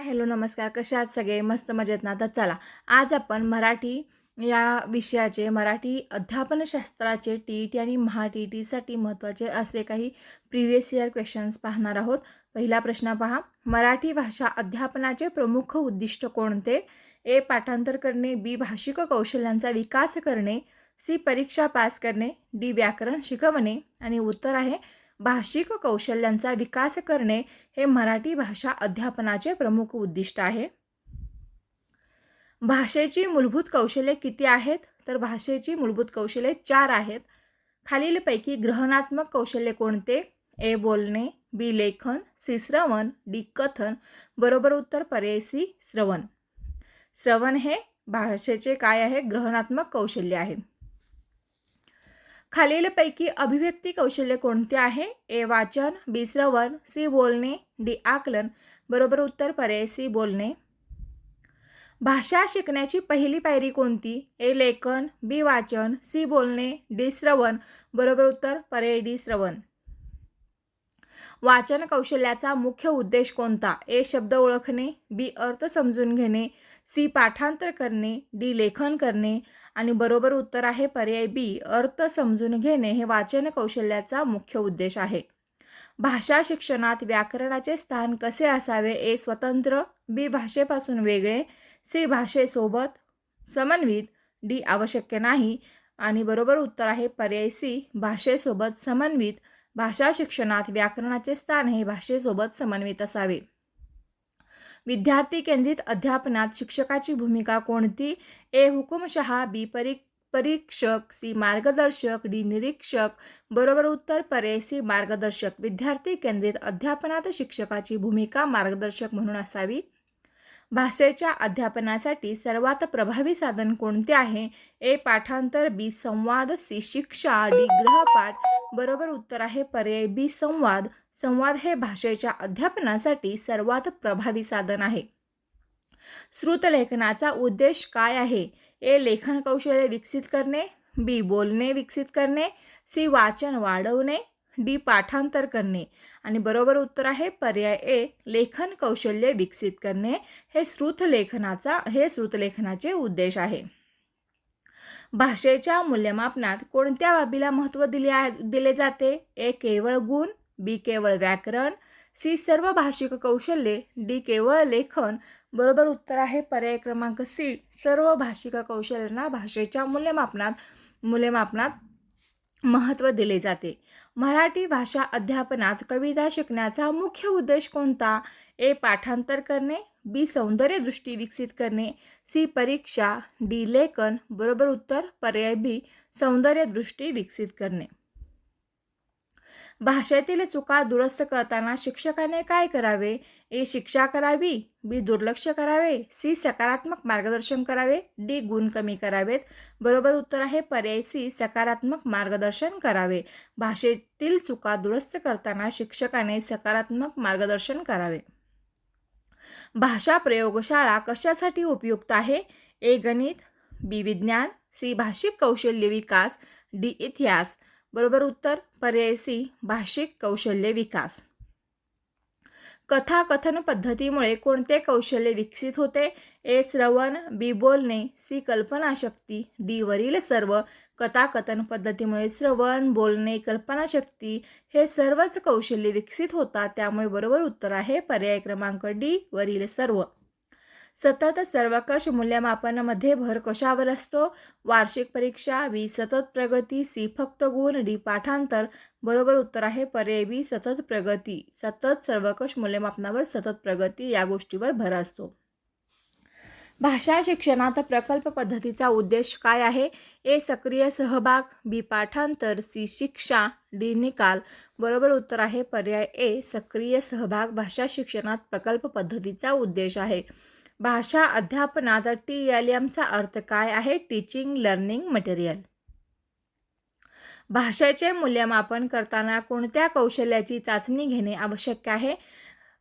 Hello नमस्कार. कसे आहात सगळे? मस्त मजेत ना? तर चला, आज आपण मराठी या विषयाचे मराठी अध्यापनशास्त्राचे टी-ई-टी आणि महा-टी-ई-टीसाठी महत्त्वाचे असे काही प्रिव्हियस इयर क्वेश्चन्स पाहणार आहोत. पहिला प्रश्न पहा. मराठी भाषा अध्यापनाचे प्रमुख उद्दिष्ट कोणते? ए. पाठांतर करणे. बी. भाषिक कौशल्यांचा विकास करणे. सी. परीक्षा पास करणे. डी. व्याकरण शिकवणे. आणि उत्तर आहे भाषिक कौशल्यांचा विकास करणे हे मराठी भाषा अध्यापनाचे प्रमुख उद्दिष्ट आहे. भाषेची मूलभूत कौशल्ये किती आहेत? तर भाषेची मूलभूत कौशल्ये 4 आहेत. खालीलपैकी ग्रहणात्मक कौशल्य कोणते? ए. बोलणे. बी. लेखन. सी. श्रवण. डी. कथन. बरोबर उत्तर पर्याय सी. श्रवण. श्रवण हे भाषेचे काय आहे? ग्रहणात्मक कौशल्य आहे. खालीलपैकी अभिव्यक्ती कौशल्य कोणते आहे? ए. वाचन. बी. श्रवण. सी. बोलणे. डी. आकलन. बरोबर उत्तर पर्याय सी. बोलणे. भाषा शिकण्याची पहिली पायरी कोणती? ए. लेखन. बी. वाचन. सी. बोलणे. डी. श्रवण. बरोबर उत्तर पर्याय डी. श्रवण. वाचन कौशल्याचा मुख्य उद्देश कोणता? ए. शब्द ओळखणे. बी. अर्थ समजून घेणे. सी. पाठांतर करणे. डी. लेखन करणे. आणि बरोबर उत्तर आहे पर्याय बी. अर्थ समजून घेणे हे वाचन कौशल्याचा मुख्य उद्देश आहे. भाषा शिक्षणात व्याकरणाचे स्थान कसे असावे? ए. स्वतंत्र. बी. भाषेपासून वेगळे. सी. भाषेसोबत समन्वित. डी. आवश्यक नाही. आणि बरोबर उत्तर आहे पर्याय सी. भाषेसोबत समन्वित. भाषा शिक्षणात व्याकरणाचे स्थान हे भाषेसोबत समन्वित असावे. विद्यार्थी केंद्रित अध्यापनात शिक्षकाची भूमिका कोणती? ए. हुकुमशहा. बी. परीक्षक. सी. मार्गदर्शक. डी. निरीक्षक. बरोबर उत्तर पर्याय सी. मार्गदर्शक. विद्यार्थी केंद्रित अध्यापनात शिक्षकाची भूमिका मार्गदर्शक म्हणून असावी. भाषेच्या अध्यापनासाठी सर्वात प्रभावी साधन कोणते आहे? ए. पाठांतर. बी. संवाद. सी. शिक्षा. डी. गृहपाठ. बरोबर उत्तर आहे पर्याय बी. संवाद. संवाद हे भाषेच्या अध्यापनासाठी सर्वात प्रभावी साधन आहे. श्रुतलेखनाचा उद्देश काय आहे? ए. लेखन कौशल्य विकसित करणे. बी. बोलणे विकसित करणे. सी. वाचन वाढवणे. डी. पाठांतर करणे. आणि बरोबर उत्तर आहे पर्याय ए. लेखन कौशल्य विकसित करणे हे श्रुतलेखनाचे उद्देश आहे. भाषेच्या मूल्यमापनात कोणत्या बाबीला महत्त्व दिले जाते? ए. केवळ गुण. बी. केवळ व्याकरण. सी. सर्व भाषिक कौशल्ये. डी. केवळ लेखन. बरोबर उत्तर आहे पर्याय क्रमांक सी. सर्व भाषिक कौशल्यांना भाषेच्या मूल्यमापनात महत्त्व दिले जाते. मराठी भाषा अध्यापनात कविता शिकण्याचा मुख्य उद्देश कोणता? ए. पाठांतर करणे. बी. सौंदर्यदृष्टी विकसित करणे. सी. परीक्षा. डी. लेखन. बरोबर उत्तर पर्याय बी. सौंदर्यदृष्टी विकसित करणे. भाषेतील चुका दुरुस्त करताना शिक्षकाने काय करावे? ए. शिक्षा करावी. बी. दुर्लक्ष करावे. सी. सकारात्मक मार्गदर्शन करावे. डी. गुण कमी करावेत. बरोबर उत्तर आहे पर्याय सी. सकारात्मक मार्गदर्शन करावे. भाषेतील चुका दुरुस्त करताना शिक्षकाने सकारात्मक मार्गदर्शन करावे. भाषा प्रयोगशाळा कशासाठी उपयुक्त आहे? ए. गणित. बी. विज्ञान. सी. भाषिक कौशल्य विकास. डी. इतिहास. बरोबर उत्तर पर्याय सी. भाषिक कौशल्य विकास. कथाकथन पद्धतीमुळे कोणते कौशल्य विकसित होते? ए. श्रवण. बी. बोलणे. सी. कल्पनाशक्ती. डी. वरील सर्व. कथाकथन पद्धतीमुळे श्रवण, बोलणे, कल्पनाशक्ती हे सर्वच कौशल्य विकसित होतात. त्यामुळे बरोबर उत्तर आहे पर्याय क्रमांक डी. वरील सर्व. सतत सर्वकष मूल्यमापनामध्ये भर कशावर असतो? वार्षिक परीक्षा. बी. सतत प्रगती. सी. फक्त गुण. डी. पाठांतर. बरोबर उत्तर आहे पर्याय बी. सतत प्रगती. सतत सर्वकष मूल्यमापनावर सतत प्रगती या गोष्टीवर भर असतो. भाषा शिक्षणात प्रकल्प पद्धतीचा उद्देश काय आहे? ए. सक्रिय सहभाग. बी. पाठांतर. सी. शिक्षा. डी. निकाल. बरोबर उत्तर आहे पर्याय ए. सक्रिय सहभाग भाषा शिक्षणात प्रकल्प पद्धतीचा उद्देश आहे. भाषा अध्यापनात TLMचा अर्थ काय आहे? Teaching learning material. भाषेचे मूल्यमापन करताना कोणत्या कौशल्याची चाचणी घेणे आवश्यक आहे?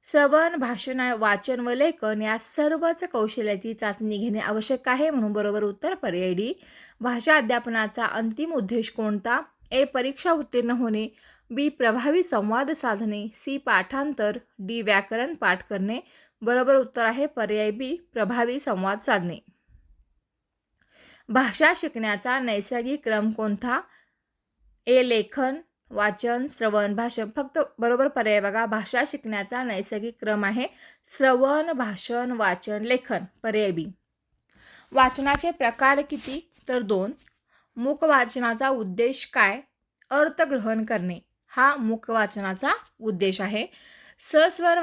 श्रवण, भाषण, वाचन व लेखन या सर्वच कौशल्याची चाचणी घेणे आवश्यक आहे. म्हणून बरोबर उत्तर पर्याय डी. भाषा अध्यापनाचा अंतिम उद्देश कोणता? ए. परीक्षा उत्तीर्ण होणे. बी. प्रभावी संवाद साधणे. सी. पाठांतर. डी. व्याकरण पाठ करणे. बरोबर उत्तर आहे पर्याय बी प्रभावी संवाद साधणे. भाषा शिकण्याचा नैसर्गिक क्रम कोणता? ए लेखन, वाचन, श्रवण, भाषण. फक्त बरोबर पर्याय बघा. भाषा शिकण्याचा नैसर्गिक क्रम आहे श्रवण, भाषण, वाचन, लेखन. पर्याय बी. वाचनाचे प्रकार किती? तर 2. मूक वाचनाचा उद्देश काय? अर्थ ग्रहण करणे हा मूक वाचनाचा उद्देश आहे. सस्वर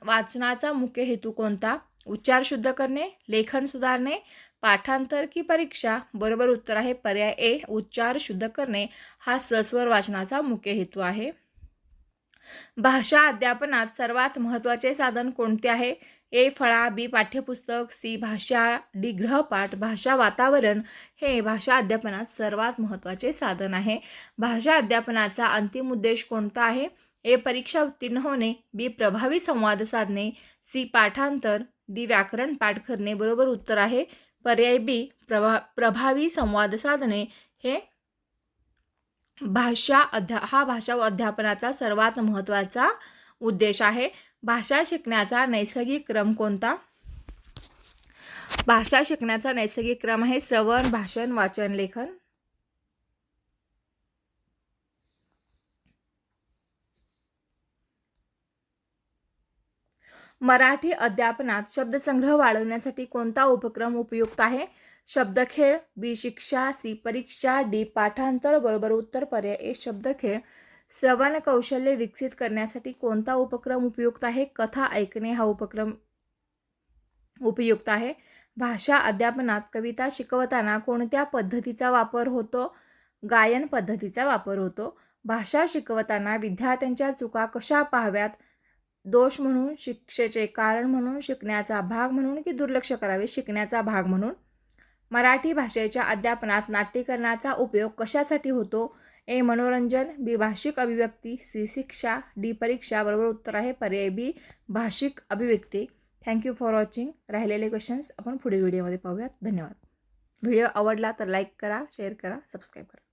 वाचनाचा मुख्य हेतू कोणता? उच्चार शुद्ध करणे, लेखन सुधारणे, पाठांतर की परीक्षा. बरोबर उत्तर आहे पर्याय ए उच्चार शुद्ध करणे हा सस्वर वाचनाचा मुख्य हेतू आहे. भाषा अध्यापनात सर्वात महत्त्वाचे साधन कोणते आहे? ए फळा, बी पाठ्यपुस्तक, सी भाषा, डी गृहपाठ. भाषा वातावरण हे भाषा अध्यापनात सर्वात महत्त्वाचे साधन आहे. भाषा अध्यापनाचा अंतिम उद्देश कोणता आहे? ए परीक्षा उत्तीर्ण होणे, बी प्रभावी संवाद साधणे, सी पाठांतर, डी व्याकरण पाठ करणे. बरोबर उत्तर आहे पर्याय बी प्रभावी संवाद साधणे हे भाषा अध्यापनाचा सर्वात महत्त्वाचा उद्देश आहे. भाषा शिकण्याचा नैसर्गिक क्रम कोणता? भाषा शिकण्याचा नैसर्गिक क्रम आहे श्रवण, भाषण, वाचन, लेखन. मराठी अध्यापनात शब्दसंग्रह वाढवण्यासाठी कोणता उपक्रम उपयुक्त आहे? शब्दखेळ, बी शिक्षा, सी परीक्षा, डी पाठांतर. बरोबर उत्तर पर्याय ए शब्दखेळ. श्रवण कौशल्य विकसित करण्यासाठी कोणता उपक्रम उपयुक्त आहे? कथा ऐकणे हा उपक्रम उपयुक्त आहे. भाषा अध्यापनात कविता शिकवताना कोणत्या पद्धतीचा वापर होतो? गायन पद्धतीचा वापर होतो. भाषा शिकवताना विद्यार्थ्यांच्या चुका कशा पाहाव्यात? दोष म्हणून, शिक्षेचे कारण म्हणून, शिकण्याचा भाग म्हणून की दुर्लक्ष करावे? शिकण्याचा भाग म्हणून. मराठी भाषेच्या अध्यापनात नाट्यकरणाचा उपयोग कशासाठी होतो? ए मनोरंजन, बी भाषिक अभिव्यक्ती, सी शिक्षा, डी परीक्षा. बरोबर उत्तर आहे पर्याय बी भाषिक अभिव्यक्ती. Thank you for watching. राहिलेले क्वेश्चन्स आपण पुढील व्हिडिओमध्ये पाहूयात. धन्यवाद. व्हिडिओ आवडला तर लाईक करा, शेअर करा, सबस्क्राईब करा.